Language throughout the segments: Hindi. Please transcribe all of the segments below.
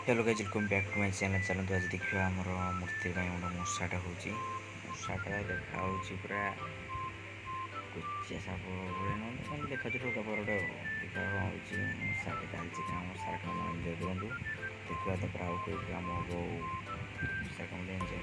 Hello guys welcome back to my channel. चलते आज देखा आमर मूर्ति गोटे मशाटा हो मशाटा देखा पूरा कोचिया साप भाई देखा टोका पर देखा मशाटे चलती मशा कम एंजय करूँ देखा तो आउ कोई आम बो मशा कम एंजय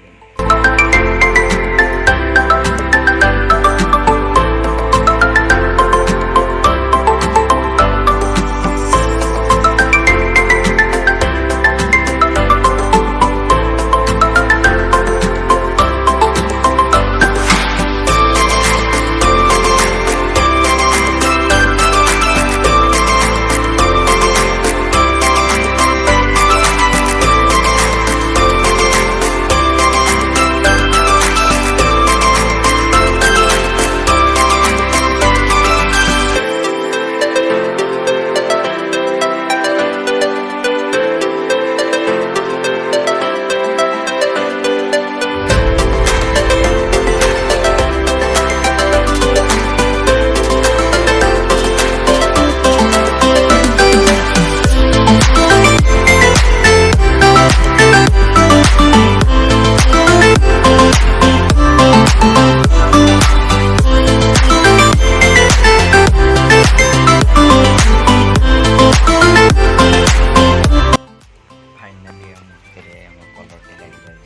फाइनाली मूर्ति आम कलर लग जाए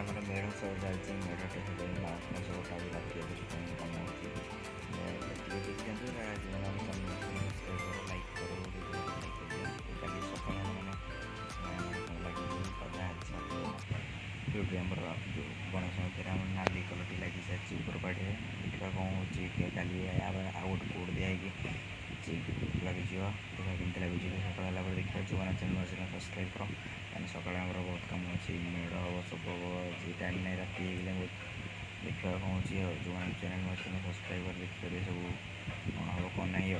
कलर मेढ़ सब चलती मेढ़ सबटा भी राति कम लाइक करो कल सकाल मैंने आमर जो गणेश मध्य आम नाली कलर लगी सारी ऊपर पाड़े देखा कौन हो कल आउ गोटे कोड दिखाई लगी देखा कमी लगे सकाल देखा जो मैंने चैनल सब्सक्राइब कर मैंने सकाल बहुत कम अच्छी मेढ़ हम सब हम टाइम नहीं राति देखा कौन हो जो मैंने चैनल सब्सक्राइब कर देखिए सब कौन हम कौन नहीं।